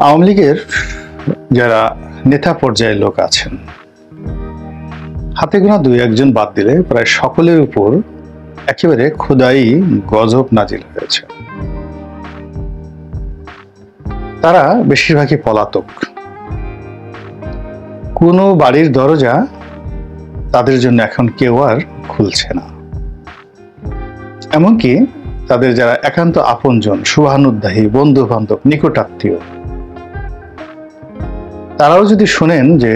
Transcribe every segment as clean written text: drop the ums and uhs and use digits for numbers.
আওয়ামী লীগের যারা নেতা পর্যায়ের লোক আছেন, হাতে গোনা দুই একজন বাদ দিলে প্রায় সকলের উপর একেবারে খোদাই গজব নাজিল হয়েছে। তারা বেশিরভাগই পলাতক। কোনো বাড়ির দরজা তাদের জন্য এখন কেউ আর খুলছে না। এমনকি তাদের যারা একান্ত আপনজন, শুভানুধ্যায়ী, বন্ধু বান্ধব, নিকটাত্মীয়, তারাও যদি শোনেন যে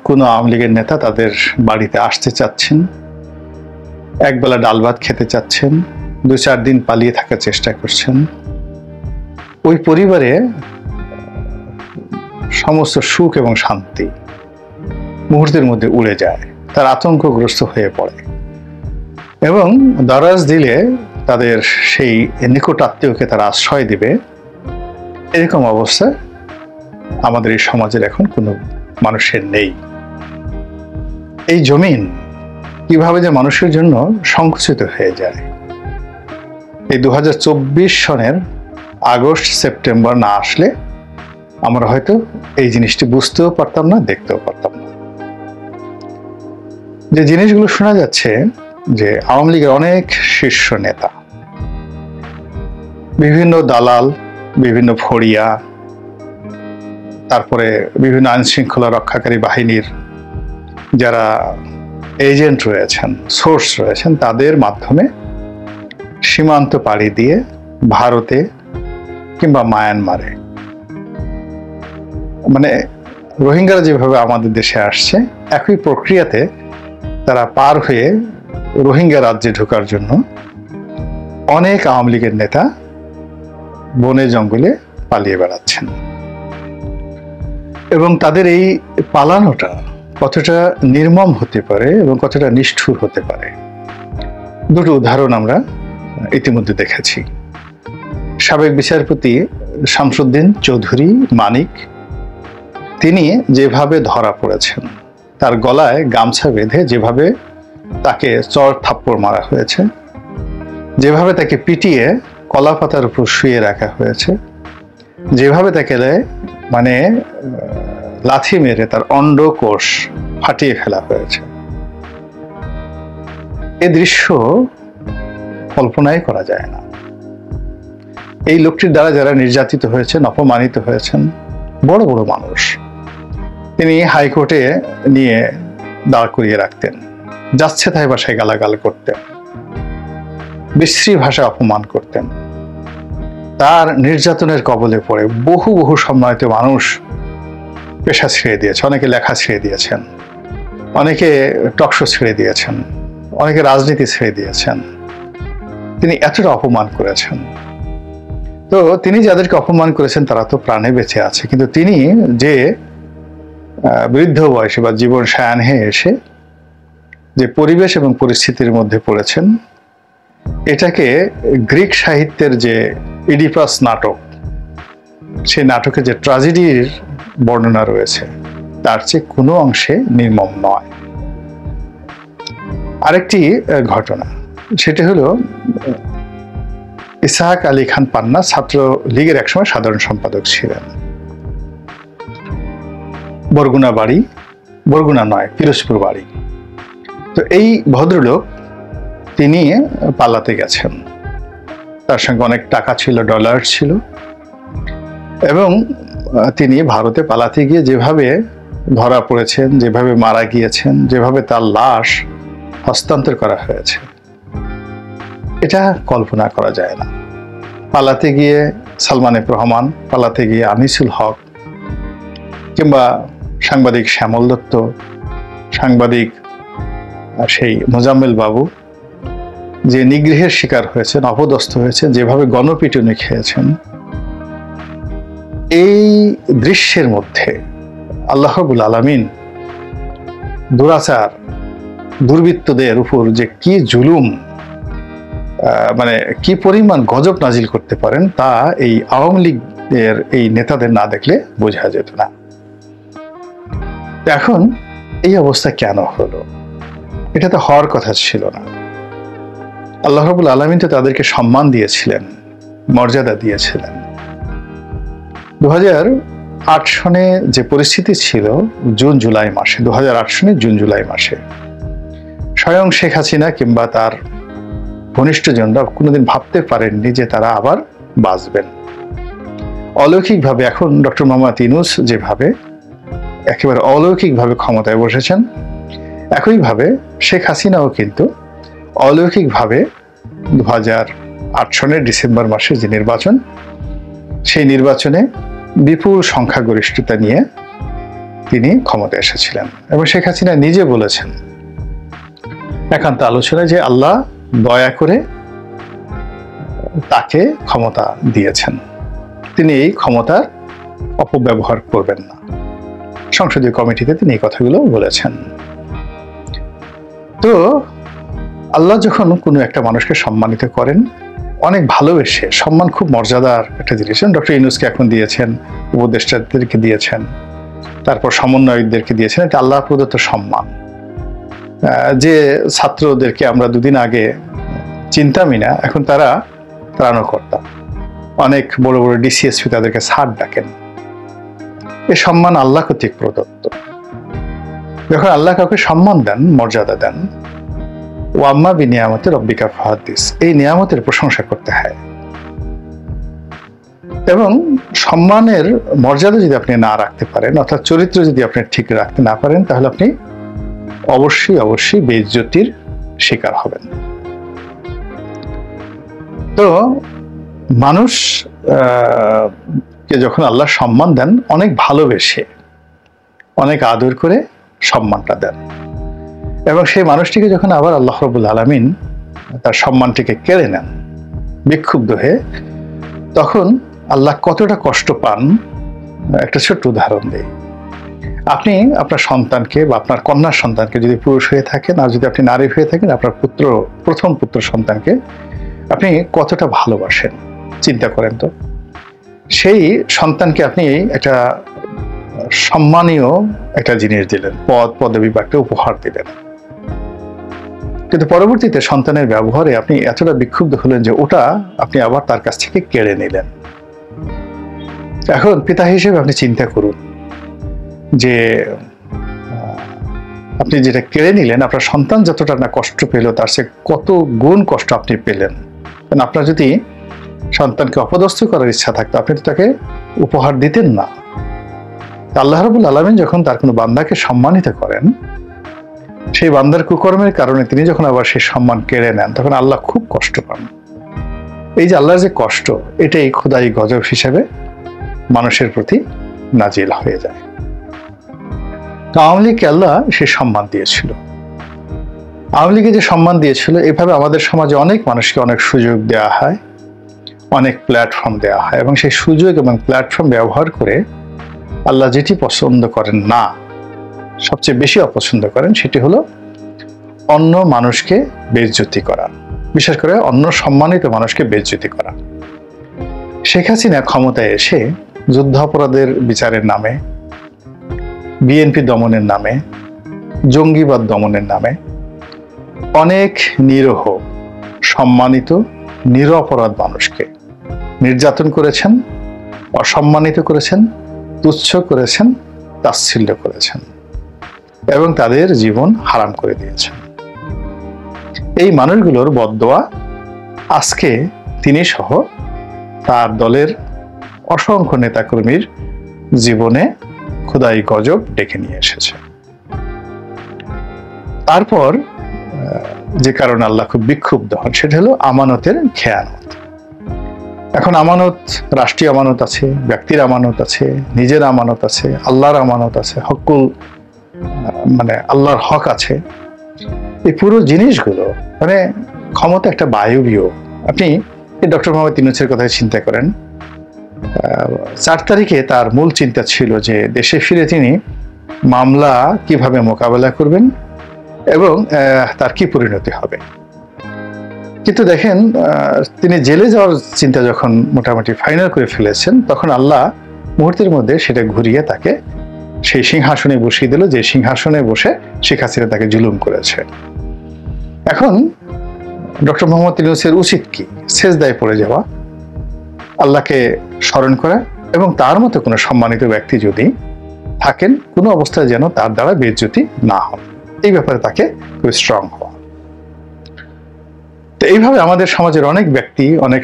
কোনো আওয়ামী লীগের নেতা তাদের বাড়িতে আসতে চাচ্ছেন, একবেলা ডাল ভাত খেতে চাচ্ছেন, 2-4 দিন পালিয়ে থাকার চেষ্টা করছেন, ওই পরিবারে সমস্ত সুখ এবং শান্তি মুহূর্তের মধ্যে উড়ে যায়। তার আতঙ্কগ্রস্ত হয়ে পড়ে এবং দরাজ দিলে তাদের সেই নিকটাত্মীয়কে তারা আশ্রয় দিবে, এরকম অবস্থা আমাদের এই সমাজের এখন কোনো মানুষের নেই। এই জমিন কিভাবে যে মানুষের জন্য সংকুচিত হয়ে যায়, এই 2024 সনের আগস্ট সেপ্টেম্বর না আসলে আমরা হয়তো এই জিনিসটি বুঝতেও পারতাম না, দেখতেও পারতাম না। যে জিনিসগুলো শোনা যাচ্ছে যে আওয়ামী লীগের অনেক শীর্ষ নেতা, বিভিন্ন দালাল, বিভিন্ন ফড়িয়া, তারপরে বিভিন্ন আইন শৃঙ্খলা রক্ষাকারী বাহিনীর যারা এজেন্ট রয়েছেন, সোর্স রয়েছেন, তাদের মাধ্যমে সীমান্ত পাড়ি দিয়ে ভারতে কিংবা মায়ানমারে, মানে রোহিঙ্গারা যেভাবে আমাদের দেশে আসছে, একই প্রক্রিয়াতে তারা পার হয়ে রোহিঙ্গা রাজ্যে ঢোকার জন্য অনেক আওয়ামী লীগের নেতা বনে জঙ্গলে পালিয়ে বেড়াচ্ছেন। এবং তাদের এই পালানোটা কতটা নির্মম হতে পারে এবং কতটা নিষ্ঠুর হতে পারে, দুটো উদাহরণ আমরা ইতিমধ্যে দেখেছি। সাবেক বিচারপতি শামসুদ্দিন চৌধুরী মানিক, তিনি যেভাবে ধরা পড়েছেন, তার গলায় গামছা বেঁধে যেভাবে তাকে চড় থাপ্পড় মারা হয়েছে, যেভাবে তাকে পিটিয়ে কলা পাতার উপর শুয়ে রাখা হয়েছে, যেভাবে তাকে মানে লাথি মেরে তার অন্ডকোষ ফাটিয়ে ফেলা হয়েছে, এ দৃশ্য কল্পনাই করা যায় না। এই লোকটির দ্বারা যারা নির্যাতিত হয়েছেন, অপমানিত হয়েছেন, বড় বড় মানুষ, তিনি হাইকোর্টে নিয়ে দাঁড় করিয়ে রাখতেন, যাচ্ছে তাই ভাষায় গালাগাল করতেন, বিশ্রী ভাষায় অপমান করতেন। তার নির্যাতনের কবলে পড়ে বহু বহু সম্মানিত মানুষ পেশা ছেড়ে দিয়েছে, অনেকে লেখা ছেড়ে দিয়েছেন, অনেকে টকশো ছেড়ে দিয়েছেন, অনেকে রাজনীতি ছেড়ে দিয়েছেন। তিনি এতটা অপমান করেছেন। তো তিনি যাদেরকে অপমান করেছেন তারা তো প্রাণে বেঁচে আছে, কিন্তু তিনি যে বৃদ্ধ বয়সে বা জীবন সায়াহ্নে এসে যে পরিবেশ এবং পরিস্থিতির মধ্যে পড়েছেন, এটাকে গ্রিক সাহিত্যের যে ইডিপাস নাটক, সেই নাটকে যে ট্র্যাজেডির বর্ণনা রয়েছে, তার চেয়ে কোনো অংশে নির্মম নয়। আরেকটি ঘটনা, সেটা হলো ইসহাক আলী খান পান্না ছাত্র লীগের একসময় সাধারণ সম্পাদক ছিলেন। বরগুনা বাড়ি, বরগুনা নয়, পিরোজপুর বাড়ি। তো এই ভদ্রলোক, তিনি পালাতে গেছেন, তার সঙ্গে অনেক টাকা ছিল, ডলার ছিল, এবং তিনি ভারতে পালাতে গিয়ে যেভাবে ধরা পড়েছেন, যেভাবে মারা গিয়েছেন, যেভাবে তার লাশ হস্তান্তর করা হয়েছে, এটা কল্পনা করা যায় না। পালাতে গিয়ে সালমান এফ রহমান, পালাতে গিয়ে আনিসুল হক, কিংবা সাংবাদিক শ্যামল দত্ত, সাংবাদিক সেই মোজাম্মেল বাবু, যে নিগৃহের শিকার হয়েছেন, অপদস্থ হয়েছেন, যেভাবে গণপিটুনি খেয়েছেন, এই দৃশ্যের মধ্যে আল্লাহ রাব্বুল আলামিন দুরাচার, দুর্বৃত্তদের উপর যে কি জুলুম, মানে কি পরিমাণ গজব নাজিল করতে পারেন, তা এই আওয়ামী লীগের এই নেতাদের না দেখলে বোঝা যেত না। এখন এই অবস্থা কেন হলো? এটা তো হওয়ার কথা ছিল না। আল্লাহ রাব্বুল আলামিন তো তাদেরকে সম্মান দিয়েছিলেন, মর্যাদা দিয়েছিলেন। 2008 সনে যে পরিস্থিতি ছিল জুন জুলাই মাসে, 2008 সনে জুন জুলাই মাসে, স্বয়ং শেখ হাসিনা কিংবা তার ঘনিষ্ঠজনরা কোনোদিন ভাবতে পারেননি যে তারা আবার বাঁচবেন। অলৌকিকভাবে এখন ডক্টর মোহাম্মদ ইউনূস যেভাবে একেবারে অলৌকিকভাবে ক্ষমতায় বসেছেন, একইভাবে শেখ হাসিনাও কিন্তু অলৌকিকভাবে 2008 সনের ডিসেম্বর মাসে যে নির্বাচন, সেই নির্বাচনে বিপুল সংখ্যাগরিষ্ঠতা নিয়ে তিনি ক্ষমতায় এসেছিলেন। এবং শেখ হাসিনা নিজে বলেছেন একান্ত আলোচনায় যে আল্লাহ দয়া করে তাকে ক্ষমতা দিয়েছেন, তিনি এই ক্ষমতার অপব্যবহার করবেন না। সংসদীয় কমিটিতে তিনি এই কথাগুলো বলেছেন। তো আল্লাহ যখন কোনো একটা মানুষকে সম্মানিত করেন, অনেক ভালোবেসে, সম্মান খুব মর্যাদার একটা জিনিস, ডক্টর ইউনূসকে এখন দিয়েছেন, উপদেষ্টাদেরকে দিয়েছেন, তারপর সমন্বয়কদেরকে দিয়েছেন, এটা আল্লাহ প্রদত্ত সম্মান। যে ছাত্রদেরকে আমরা দুদিন আগে চিনতামই না, এখন তারা ত্রাণকর্তা, অনেক বড় বড় ডিসিএসপি তাদেরকে স্যার ডাকেন। এ সম্মান আল্লাহ কর্তৃক প্রদত্ত। যখন আল্লাহ কাউকে সম্মান দেন, মর্যাদা দেন, ও আম্মা বিনিয়ামতে রব্বিকা ফাহাদ্দিস, এই নিয়ামতের প্রশংসা করতে হয়। এবং সম্মানের মর্যাদা যদি আপনি না রাখতে পারেন, অর্থাৎ চরিত্র যদি আপনি ঠিক রাখতে না পারেন, তাহলে আপনি অবশ্যই অবশ্যই বেইজ্জতির শিকার হবেন। তো মানুষ কে যখন আল্লাহ সম্মান দেন, অনেক ভালোবেসে, অনেক আদর করে সম্মানটা দেন, এবং সেই মানুষটিকে যখন আবার আল্লাহ রাব্বুল আলামিন তার সম্মানটিকে কেড়ে নেন বিক্ষুব্ধ হয়ে, তখন আল্লাহ কতটা কষ্ট পান একটা ছোট্ট উদাহরণ দেই। আপনি আপনার সন্তানকে বা আপনার কন্যার সন্তানকে, যদি পুরুষ হয়ে থাকেন আর যদি আপনি নারী হয়ে থাকেন, আপনার প্রথম পুত্র সন্তানকে আপনি কতটা ভালোবাসেন চিন্তা করেন তো। সেই সন্তানকে আপনি একটা সম্মানীয় একটা জিনিস দিলেন, পদবি বা একটা উপহার দিলেন, কিন্তু পরবর্তীতে সন্তানের ব্যবহারে আপনি এতটা বিক্ষুব্ধ হলেন যে ওটা আপনি আবার তার কাছ থেকে কেড়ে নিলেন। এখন পিতা হিসেবে আপনি চিন্তা করুন যে আপনি যেটা কেড়ে নিলেন, আপনার সন্তান যতটা না কষ্ট পেল, তার সে কত গুণ কষ্ট আপনি পেলেন। কারণ আপনার যদি সন্তানকে অপদস্থ করার ইচ্ছা থাকতো, আপনি তো তাকে উপহার দিতেন না। আল্লাহ রাব্বুল আলামিন যখন তার কোনো বান্দাকে সম্মানিত করেন, সেই বান্দার কুকর্মের কারণে তিনি যখন আবার সেই সম্মান কেড়ে নেন, তখন আল্লাহ খুব কষ্ট পান। এই যে আল্লাহর যে কষ্ট, এটাই খোদাই গজব হিসেবে মানুষের প্রতি নাজিল হয়ে যায়। তো আওয়ামী লীগকে আল্লাহ সে সম্মান দিয়েছিল। আওয়ামী লীগে যে সম্মান দিয়েছিল, এভাবে আমাদের সমাজে অনেক মানুষকে অনেক সুযোগ দেওয়া হয়, অনেক প্ল্যাটফর্ম দেওয়া হয়, এবং সেই সুযোগ এবং প্ল্যাটফর্ম ব্যবহার করে আল্লাহ যেটি পছন্দ করেন না, সবচেয়ে বেশি অপছন্দ করেন, সেটি হলো অন্য মানুষকে বেইজ্জতি করা, বিশেষ করে অন্য সম্মানিত মানুষকে বেইজ্জতি করা। শেখ হাসিনা ক্ষমতায় এসে যুদ্ধাপরাধের বিচারের নামে, বিএনপি দমনের নামে, জঙ্গিবাদ দমনের নামে অনেক নিরীহ, সম্মানিত, নিরপরাধ মানুষকে নির্যাতন করেছেন, অসম্মানিত করেছেন, তুচ্ছ করেছেন, তাচ্ছিল্য করেছেন, এবং তাদের জীবন হারাম করে দিয়েছেন। এই মানুষগুলোর বদদোয়া আজকে তিনি সহ তার দলের অসংখ্য নেতাকর্মীর জীবনে খোদাই গজব ডেকে নিয়ে এসেছে। তারপর যে কারণে আল্লাহ খুব বিক্ষুব্ধ হন, সেটা হলো আমানতের খেয়ানত। এখন আমানত, রাষ্ট্রীয় আমানত আছে, ব্যক্তির আমানত আছে, নিজের আমানত আছে, আল্লাহর আমানত আছে, হকুল মানে আল্লাহর হক আছে। এই পুরো জিনিসগুলো মানে ক্ষমতা একটা বায়বীয়। আপনি ডক্টর মোহাম্মদ ইউনূসের কথা চিন্তা করেন, 4 তারিখে তার মূল চিন্তা ছিল যে দেশে ফিরে তিনি মামলা কিভাবে মোকাবেলা করবেন এবং তার কি পরিণতি হবে। কিন্তু দেখেন, তিনি জেলে যাওয়ার চিন্তা যখন মোটামুটি ফাইনাল করে ফেলেছেন, তখন আল্লাহ মুহূর্তের মধ্যে সেটা ঘুরিয়ে তাকে সেই সিংহাসনে বসিয়ে দিল, যে সিংহাসনে বসে শেখ হাসিনা তাকে জুলুম করেছে। এখন ডক্টর মোহাম্মদ ইউনূসের উচিত কি? সেজদায় পড়ে যাওয়া, আল্লাহকে স্মরণ করা এবং তার মতো কোনো সম্মানিত ব্যক্তি যদি থাকেন, কোনো অবস্থায় যেন তার দ্বারা বেইজ্জতি না হন, এই ব্যাপারে তাকে খুব স্ট্রং হওয়া। তো এইভাবে আমাদের সমাজের অনেক ব্যক্তি, অনেক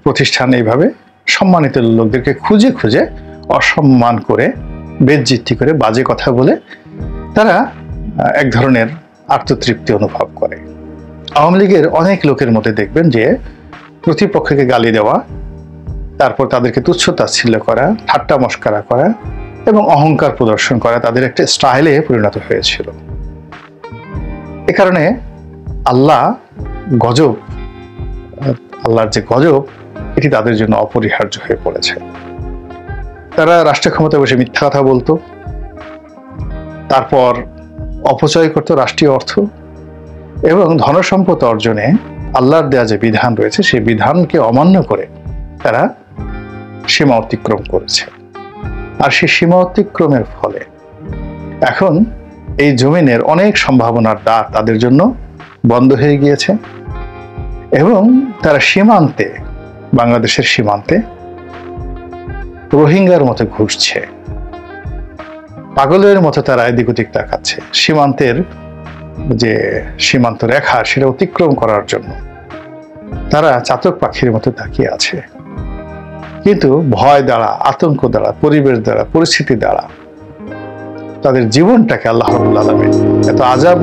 প্রতিষ্ঠান এইভাবে সম্মানিত লোকদেরকে খুঁজে খুঁজে অসম্মান করে, বেইজ্জতি করে, বাজে কথা বলে তারা এক ধরনের আত্মতৃপ্তি অনুভব করে। আওয়ামী লীগের অনেক লোকের মধ্যে দেখবেন যে প্রতিপক্ষকে গালি দেওয়া, তারপর তাদেরকে তুচ্ছ-তাচ্ছিল্য করা, ঠাট্টা মশকরা করা এবং অহংকার প্রদর্শন করা তাদের একটা স্টাইলে পরিণত হয়েছিল। এ কারণে আল্লাহর যে গজব, এটি তাদের জন্য অপরিহার্য হয়ে পড়েছে। তারা রাষ্ট্র ক্ষমতায় বসে মিথ্যা কথা বলতো, তারপর অপচয় করত রাষ্ট্রীয় অর্থ, এবং ধনসম্পদ অর্জনে আল্লাহর দেয়া যে বিধান রয়েছে সেই বিধানকে অমান্য করে তারা সীমা অতিক্রম করেছে। আর সেই সীমা অতিক্রমের ফলে এখন এই জমিনের অনেক সম্ভাবনার দ্বার তাদের জন্য বন্ধ হয়ে গিয়েছে এবং তারা সীমান্তে, বাংলাদেশের সীমান্তে রোহিঙ্গার মতো ঘুরছে, পাগলের মতো তারা এদিক ওদিক তাকাচ্ছে সীমান্তের যে সীমান্ত রেখা সেটা অতিক্রম করার জন্য। তারা চাতক পাখির মতো তাকিয়ে আছে, কিন্তু ভয় দ্বারা, আতঙ্ক দ্বারা, পরিবেশ দ্বারা, পরিস্থিতি দ্বারা তাদের জীবনটাকে আল্লাহ রাব্বুল আলামিন এত আযাব